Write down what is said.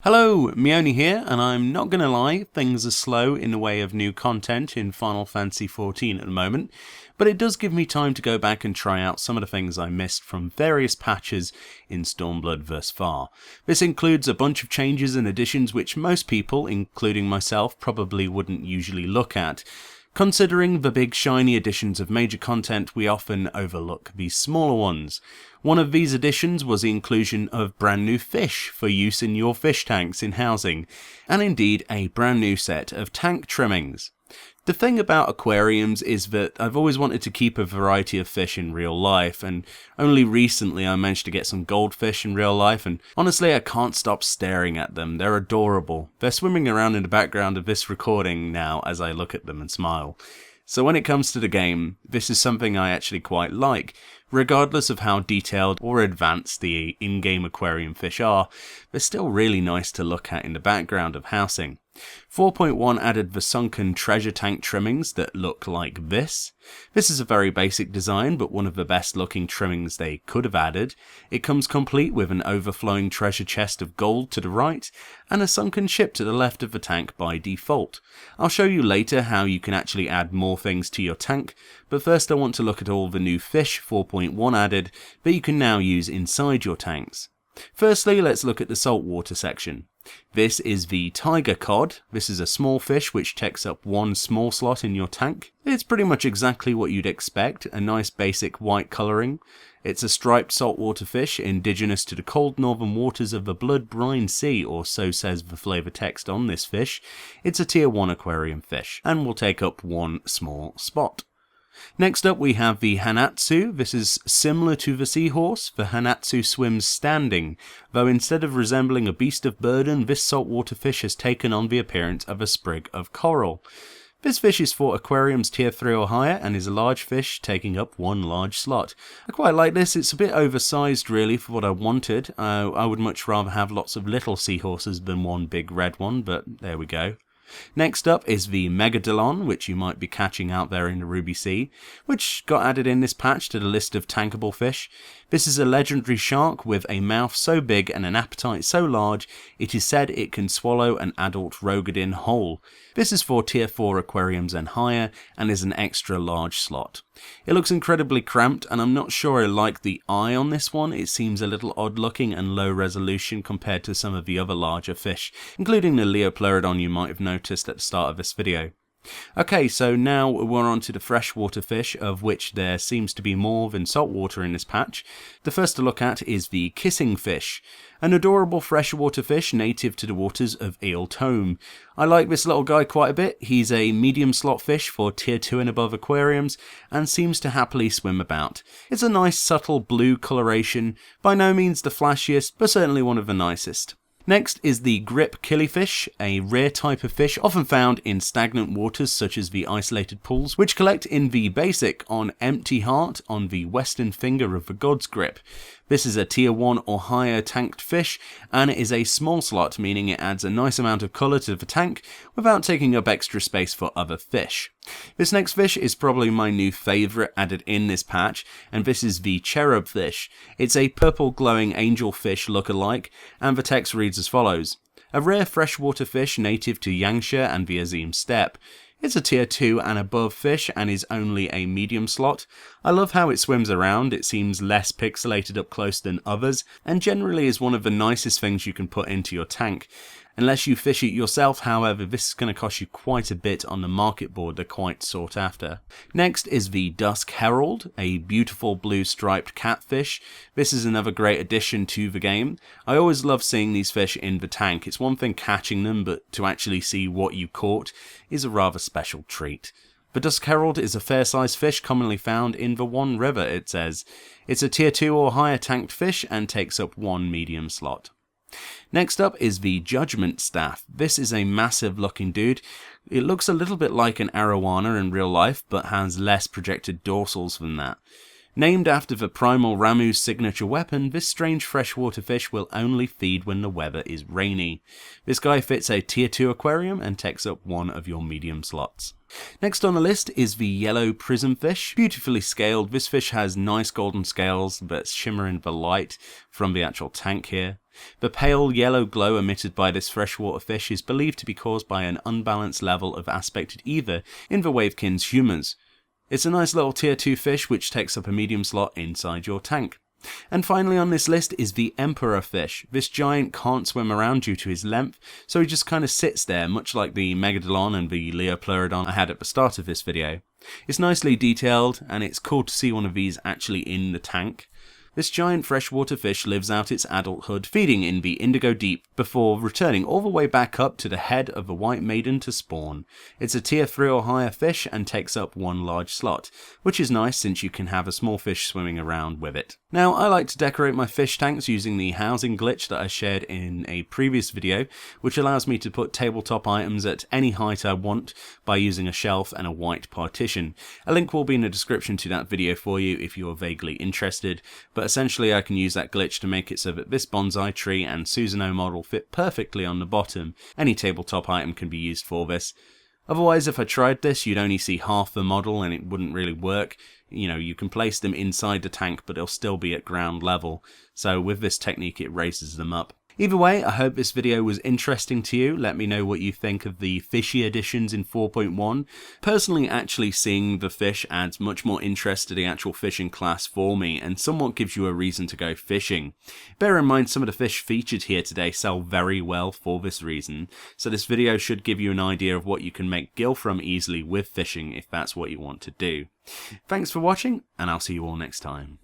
Hello, Meoni here, and I'm not gonna lie, things are slow in the way of new content in Final Fantasy XIV at the moment, but it does give me time to go back and try out some of the things I missed from various patches in Stormblood thus far. This includes a bunch of changes and additions which most people, including myself, probably wouldn't usually look at. Considering the big shiny additions of major content, we often overlook the smaller ones. One of these additions was the inclusion of brand new fish for use in your fish tanks in housing, and indeed a brand new set of tank trimmings. The thing about aquariums is that I've always wanted to keep a variety of fish in real life, and only recently I managed to get some goldfish in real life, and honestly I can't stop staring at them. They're adorable. They're swimming around in the background of this recording now as I look at them and smile. So when it comes to the game, this is something I actually quite like. Regardless of how detailed or advanced the in-game aquarium fish are, they're still really nice to look at in the background of housing. 4.1 added the sunken treasure tank trimmings that look like this. This is a very basic design, but one of the best looking trimmings they could have added. It comes complete with an overflowing treasure chest of gold to the right, and a sunken ship to the left of the tank by default. I'll show you later how you can actually add more things to your tank, but first I want to look at all the new fish 4.1 added that you can now use inside your tanks. Firstly, let's look at the saltwater section. This is the tiger cod. This is a small fish which takes up one small slot in your tank. It's pretty much exactly what you'd expect, a nice basic white colouring. It's a striped saltwater fish indigenous to the cold northern waters of the blood brine sea, or so says the flavour text on this fish. It's a tier 1 aquarium fish and will take up one small spot. Next up we have the Hanatsu. This is similar to the seahorse. The Hanatsu swims standing, though instead of resembling a beast of burden, this saltwater fish has taken on the appearance of a sprig of coral. This fish is for aquariums tier 3 or higher and is a large fish taking up one large slot. I quite like this. It's a bit oversized really for what I wanted. I would much rather have lots of little seahorses than one big red one, but there we go. Next up is the Megalodon, which you might be catching out there in the Ruby Sea, which got added in this patch to the list of tankable fish. This is a legendary shark with a mouth so big and an appetite so large, it is said it can swallow an adult Rogadin whole. This is for tier 4 aquariums and higher, and is an extra large slot. It looks incredibly cramped, and I'm not sure I like the eye on this one. It seems a little odd looking and low resolution compared to some of the other larger fish, including the Leopleurodon you might have noticed at the start of this video. Okay, so now we're on to the freshwater fish, of which there seems to be more than saltwater in this patch. The first to look at is the kissing fish, an adorable freshwater fish native to the waters of Eel Tome. I like this little guy quite a bit. He's a medium slot fish for tier 2 and above aquariums, and seems to happily swim about. It's a nice subtle blue coloration, by no means the flashiest, but certainly one of the nicest. Next is the grip killifish, a rare type of fish often found in stagnant waters such as the isolated pools, which collect in the basic on Empty Heart on the western finger of the god's grip. This is a tier 1 or higher tanked fish, and it is a small slot, meaning it adds a nice amount of colour to the tank without taking up extra space for other fish. This next fish is probably my new favourite added in this patch, and this is the cherub fish. It's a purple glowing angel fish look-alike, and the text reads as follows: a rare freshwater fish native to Yangsha and the Azim Steppe. It's a tier 2 and above fish and is only a medium slot. I love how it swims around. It seems less pixelated up close than others, and generally is one of the nicest things you can put into your tank. Unless you fish it yourself, however, this is going to cost you quite a bit on the market board. They're quite sought after. Next is the Dusk Herald, a beautiful blue striped catfish. This is another great addition to the game. I always love seeing these fish in the tank. It's one thing catching them, but to actually see what you caught is a rather special treat. The Dusk Herald is a fair-sized fish commonly found in the One River, it says. It's a tier 2 or higher tanked fish and takes up one medium slot. Next up is the Judgment Staff. This is a massive looking dude. It looks a little bit like an arowana in real life, but has less projected dorsals than that. Named after the primal Ramu's signature weapon, this strange freshwater fish will only feed when the weather is rainy. This guy fits a tier 2 aquarium and takes up one of your medium slots. Next on the list is the yellow prism fish. Beautifully scaled, this fish has nice golden scales that shimmer in the light from the actual tank here. The pale yellow glow emitted by this freshwater fish is believed to be caused by an unbalanced level of aspected ether in the wavekin's humours. It's a nice little tier 2 fish which takes up a medium slot inside your tank. And finally on this list is the emperor fish. This giant can't swim around due to his length, so he just kind of sits there, much like the Megalodon and the Leopleurodon I had at the start of this video. It's nicely detailed, and it's cool to see one of these actually in the tank. This giant freshwater fish lives out its adulthood feeding in the indigo deep before returning all the way back up to the head of the white maiden to spawn. It's a tier 3 or higher fish and takes up one large slot, which is nice since you can have a small fish swimming around with it. Now, I like to decorate my fish tanks using the housing glitch that I shared in a previous video, which allows me to put tabletop items at any height I want by using a shelf and a white partition. A link will be in the description to that video for you if you are vaguely interested, but essentially I can use that glitch to make it so that this bonsai tree and Susanoo model fit perfectly on the bottom. Any tabletop item can be used for this. Otherwise, if I tried this, you'd only see half the model and it wouldn't really work. You know, you can place them inside the tank, but they'll still be at ground level. So with this technique, it raises them up. Either way, I hope this video was interesting to you. Let me know what you think of the fishy additions in 4.1. Personally, actually seeing the fish adds much more interest to the actual fishing class for me and somewhat gives you a reason to go fishing. Bear in mind some of the fish featured here today sell very well for this reason, so this video should give you an idea of what you can make gill from easily with fishing if that's what you want to do. Thanks for watching, and I'll see you all next time.